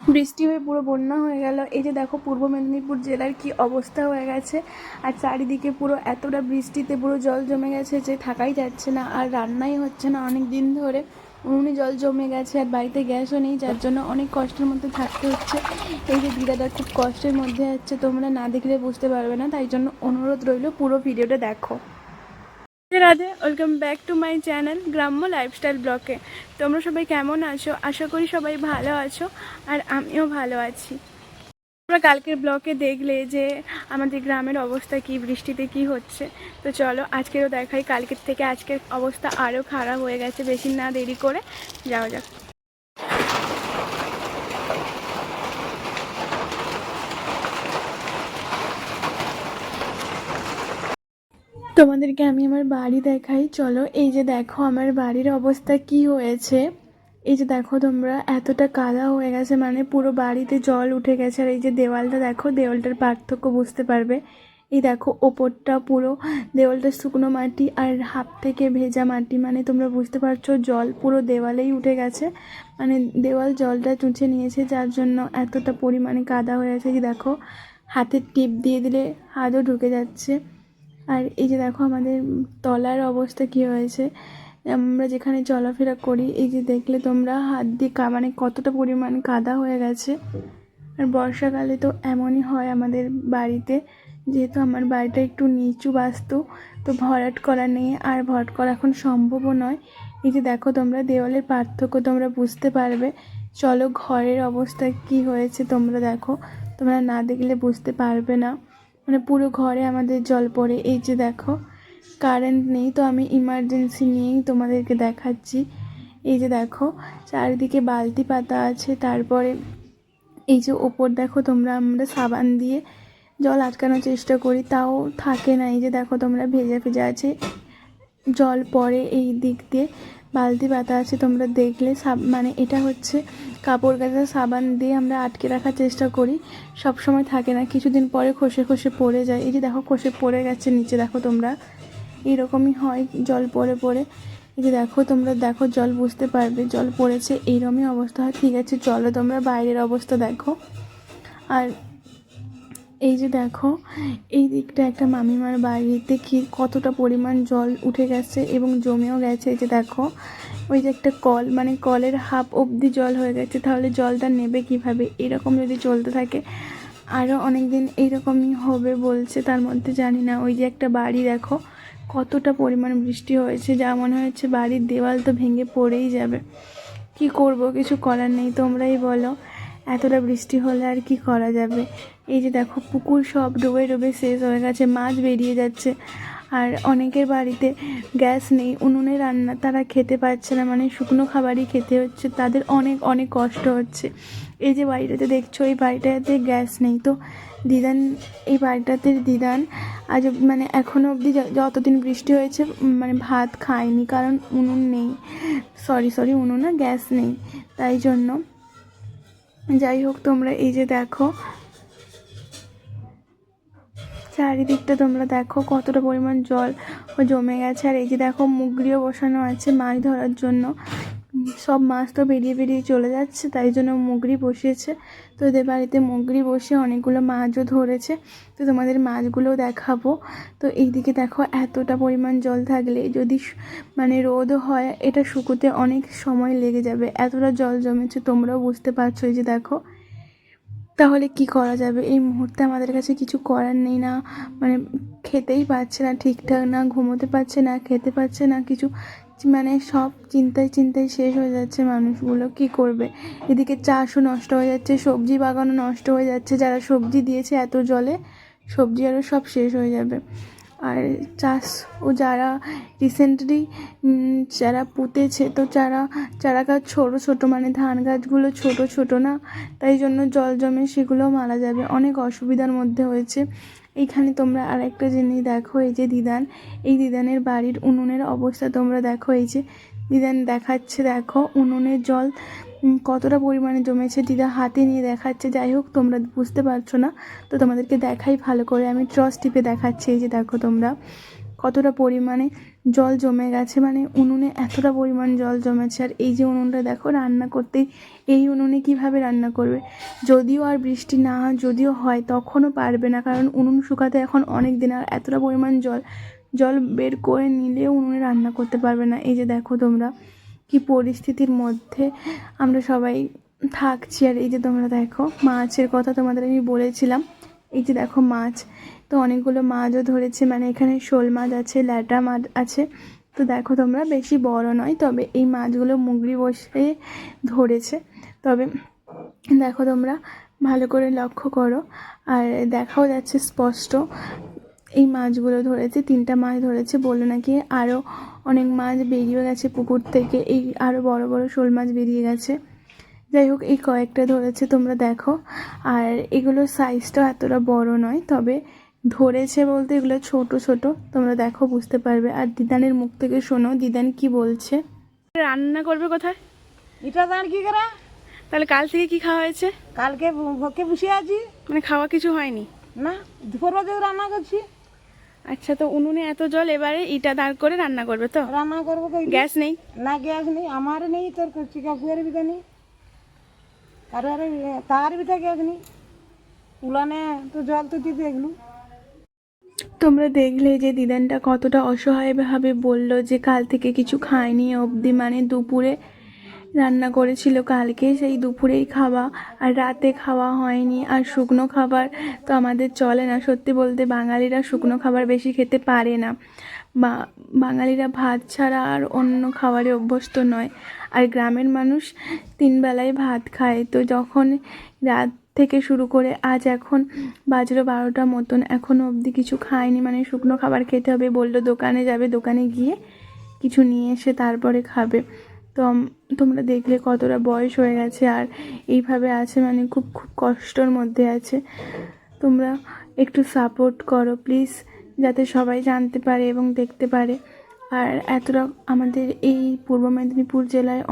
বৃষ্টি হয়ে পুরো বন্যা হয়ে গেল। এই যে দেখো পূর্ব মেদিনীপুর জেলার কি অবস্থা হয়ে গেছে। আর চারিদিকে পুরো এতটা বৃষ্টিতে পুরো জল জমে গেছে যে থাকাই যাচ্ছে না, আর রান্নাই হচ্ছে না অনেক দিন ধরে। উনুনে জল জমে গেছে আর বাড়িতে গ্যাসও নেই, যার জন্য অনেক কষ্টের মধ্যে থাকতে হচ্ছে। এই যে দিদাটা খুব কষ্টের মধ্যে আছে, তোমরা না দেখলে বুঝতে পারবে না, তাই জন্য অনুরোধ রইল পুরো ভিডিওটা দেখো। Radhe, welcome back to my channel গ্রাম্য লাইফস্টাইল ব্লগে। তোমরা সবাই কেমন আছো? আশা করি সবাই ভালো আছো, আর আমিও ভালো আছি। তোমরা কালকের ব্লগে দেখলে যে আমাদের গ্রামের অবস্থা কি, বৃষ্টিতে কি হচ্ছে। তো চলো আজকেরও দেখাই। কালকের থেকে আজকের অবস্থা আরও খারাপ হয়ে গেছে। বেশি না দেরি করে যাওয়া যাক। তোমাদেরকে আমি আমার বাড়ি দেখাই, চলো। এই যে দেখো আমার বাড়ির অবস্থা কি হয়েছে। এই যে দেখো তোমরা, এতটা কাদা হয়ে গেছে, মানে পুরো বাড়িতে জল উঠে গেছে। আর এই যে দেওয়ালটা দেখো, দেওয়ালটার পার্থক্য বুঝতে পারবে। এই দেখো ওপরটা পুরো দেওয়ালটা শুকনো মাটি আর হাফ থেকে ভেজা মাটি, মানে তোমরা বুঝতে পারছো জল পুরো দেওয়ালেই উঠে গেছে। মানে দেওয়াল জলটা চুঁচে নিয়েছে, যার জন্য এতটা পরিমাণে কাদা হয়ে গেছে। যে দেখো হাতের টিপ দিয়ে দিলে হাতও ঢুকে যাচ্ছে। আর এই যে দেখো আমাদের তলার অবস্থা কী হয়েছে। আমরা যেখানে চলাফেরা করি, এই যে দেখলে তোমরা হাত দিয়ে মানে কতটা পরিমাণ কাদা হয়ে গেছে। আর বর্ষাকালে তো এমনই হয় আমাদের বাড়িতে, যেহেতু আমার বাড়িটা একটু নিচু বাস্তু, তো ভরাট করা নেই, আর ভরাট করা এখন সম্ভবও নয়। এই যে দেখো তোমরা দেওয়ালের পার্থক্য তোমরা বুঝতে পারবে। চলো ঘরের অবস্থা কি হয়েছে তোমরা দেখো, তোমরা না দেখলে বুঝতে পারবে না। মানে পুরো ঘরে আমাদের জল পড়ে। এই যে দেখো কারেন্ট নেই, তো আমি ইমার্জেন্সি নিয়েই তোমাদেরকে দেখাচ্ছি। এই যে দেখো চারিদিকে বালতি পাতা আছে। তারপরে এই যে ওপর দেখো তোমরা, আমরা সাবান দিয়ে জল আটকানোর চেষ্টা করি, তাও থাকে না। এই যে দেখো তোমরা ভেজা ভেজা আছে, জল পড়ে এই দিক দিয়ে। বালতি পাতা আছে, তোমরা দেখলে মানে এটা হচ্ছে কাপড় কাচা সাবান দিয়ে আমরা আটকে রাখার চেষ্টা করি। সব সময় থাকে না, কিছুদিন পরে খসে খসে পড়ে যায়। এই যে দেখো খসে পড়ে গেছে নিচে, দেখো তোমরা এইরকমই হয় জল পড়ে পড়ে। এই যে দেখো তোমরা দেখো জল বুঝতে পারবে, জল পড়েছে এইরকমই অবস্থা হয়। ঠিক আছে চলো তোমরা বাইরের অবস্থা দেখো। আর এই যে দেখো এই দিকটা একটা মামিমার বাড়িতে কি কতটা পরিমাণ জল উঠে গেছে এবং জমেও গেছে। এই যে দেখো ওই যে একটা কল, মানে কলের হাফ অবধি জল হয়ে গেছে, তাহলে জলটা নেবে কিভাবে? এরকম যদি চলতে থাকে আরও অনেক দিন এইরকমই হবে বলছে। তার মধ্যে জানি না, ওই যে একটা বাড়ি দেখো কতটা পরিমাণ বৃষ্টি হয়েছে, যা মনে হচ্ছে বাড়ির দেওয়াল তো ভেঙে পড়েই যাবে। কি করব, কিছু করার নেই, তোমরাই বলো। এতটা বৃষ্টি হলে আর কি করা যাবে। এই যে দেখো পুকুর সব ডুবে ডুবে শেষ হয়ে গেছে, মাছ বেরিয়ে যাচ্ছে। আর অনেকের বাড়িতে গ্যাস নেই, উনুনে রান্না, তারা খেতে পাচ্ছে না, মানে শুকনো খাবারই খেতে হচ্ছে, তাদের অনেক অনেক কষ্ট হচ্ছে। এই যে বাড়িটাতে দেখছো, এই বাড়িটাতে গ্যাস নেই, তো দিদান, এই বাড়িটাতে দিদান আজ মানে এখনও অবধি যতদিন বৃষ্টি হয়েছে মানে ভাত খায়নি, কারণ উনুন নেই। সরি উনুন না, গ্যাস নেই, তাই জন্য। যাই হোক তোমরা এই যে দেখো চারিদিকটা তোমরা দেখো কতটা পরিমাণ জল জমে গেছে। আর এই যে দেখো মুগরিও বসানো আছে মাছ ধরার জন্য। সব মাছ তো বেরিয়ে বেরিয়ে চলে যাচ্ছে, তাই জন্য মুগরি বসিয়েছে। তো এদের বাড়িতে মুগরি বসে অনেকগুলো মাছও ধরেছে, তো তোমাদের মাছগুলোও দেখাবো। তো এইদিকে দেখো এতটা পরিমাণ জল থাকলে যদি মানে রোদও হয়, এটা শুকোতে অনেক সময় লেগে যাবে, এতটা জল জমেছে, তোমরাও বুঝতে পারছো। এই যে দেখো, তাহলে কি করা যাবে? এই মুহূর্তে আমাদের কাছে কিছু করার নেই, না মানে খেতেই পাচ্ছে না ঠিকঠাক, না ঘুমোতে পারছে, না খেতে পারছে, না কিছু, মানে সব চিন্তায় চিন্তায় শেষ হয়ে যাচ্ছে মানুষগুলো। কি করবে? এদিকে চাষও নষ্ট হয়ে যাচ্ছে, সবজি বাগানও নষ্ট হয়ে যাচ্ছে, যারা সবজি দিয়েছে এত জলে, সবজি আরও সব শেষ হয়ে যাবে। আর চাষ ও যারা রিসেন্টলি যারা পুঁতেছে, তো চারা গাছ ছোটো ছোটো, মানে ধান গাছগুলো ছোটো ছোটো না, তাই জন্য জল জমে সেগুলোও মারা যাবে, অনেক অসুবিধার মধ্যে হয়েছে। এইখানে তোমরা আর একটা জিনিস দেখো, এই যে দিদান, এই দিদানের বাড়ির উনুনের অবস্থা তোমরা দেখো। এই যে দিদান দেখাচ্ছে, দেখো উনুনের জল কতটা পরিমাণে জমেছে, দিদা হাতে নিয়ে দেখাচ্ছে। যাই হোক তোমরা বুঝতে পারছো না, তো তোমাদেরকে দেখাই ভালো করে, আমি টর্চ টিপে দেখাচ্ছি। এই যে দেখো তোমরা কতটা পরিমাণে জল জমে গেছে, মানে উনুনে এতটা পরিমাণ জল জমেছে। আর এই যে উনুনটা দেখো, রান্না করতে এই উনুনে কিভাবে রান্না করবে? যদিও আর বৃষ্টি না যদিও হয় তখনও পারবে না, কারণ উনুন শুকাতে এখন অনেক দিন। আর এতটা পরিমাণ জল বের করে নিলেও উনুনে রান্না করতে পারবে না। এই যে দেখো তোমরা কি পরিস্থিতির মধ্যে আমরা সবাই থাকছি। আর এই যে তোমরা দেখো, মাছের কথা তোমাদের আমি বলেছিলাম, এই যে দেখো মাছ, তো অনেকগুলো মাছও ধরেছে, মানে এখানে শোল মাছ আছে, ল্যাটা মাছ আছে। তো দেখো তোমরা, বেশি বড় নয়, তবে এই মাছগুলো মুগরি বসে ধরেছে। তবে দেখো তোমরা ভালো করে লক্ষ্য করো, আর দেখাও যাচ্ছে স্পষ্ট এই মাছগুলো ধরেছে। 3টা মাছ ধরেছে, বললো নাকি আরও অনেক মাছ বেরিয়ে গেছে পুকুর থেকে, এই আরও বড় বড় শোল মাছ বেরিয়ে গেছে। যাই হোক, এই কয়েকটা ধরেছে তোমরা দেখো। আর এগুলোর সাইজটাও এতটা বড় নয়, তবে ধরেছে বলতে এগুলো ছোট ছোট, তোমরা দেখো বুঝতে পারবে। আর দিদানের মুখ থেকে শোনো দিদান কি বলছে। রান্না করবে কোথায়? এটা জান কি করে? তাহলে কাল থেকে কি খাওয়া হয়েছে? কালকে ভোকে বসে আছি, মানে খাওয়া কিছু হয়নি? না দুপুর বাজে রান্না করছি। আচ্ছা, তো উনুনে এত জল, এবারে ইটা দাঁড় করে রান্না করবে তো? রান্না করবো কই? গ্যাস নেই? না গ্যাস নেই, আমার নেই, তোর করছি কাকুয়ের বিটা নেই, কারো তার বিটা গ্যাস নেই, উলানে তো জল তো দিতে এগুলো। তোমরা দেখলে যে দিদানটা কতটা অসহায়ভাবে বলল যে কাল থেকে কিছু খায়নি অবধি, মানে দুপুরে রান্না করেছিল কালকে, সেই দুপুরেই খাওয়া, আর রাতে খাওয়া হয়নি। আর শুকনো খাবার তো আমাদের চলে না, সত্যি বলতে বাঙালিরা শুকনো খাবার বেশি খেতে পারে না, বা বাঙালিরা ভাত ছাড়া আর অন্য খাবারে অভ্যস্ত নয়। আর গ্রামের মানুষ 3 বেলায় ভাত খায়। তো যখন রাত থেকে শুরু করে আজ এখন বাজলো 12টা মতন, এখনও অবধি কিছু খায়নি, মানে শুকনো খাবার খেতে হবে। বললো দোকানে যাবে, দোকানে গিয়ে কিছু নিয়ে এসে তারপরে খাবে। তো তোমরা দেখলে কতটা বয়স হয়ে গেছে, আর এইভাবে আছে, মানে খুব খুব কষ্টর মধ্যে আছে। তোমরা একটু সাপোর্ট করো প্লিজ, যাতে সবাই জানতে পারে এবং দেখতে পারে। আর এতটা আমাদের এই পূর্ব মেদিনীপুর জেলায়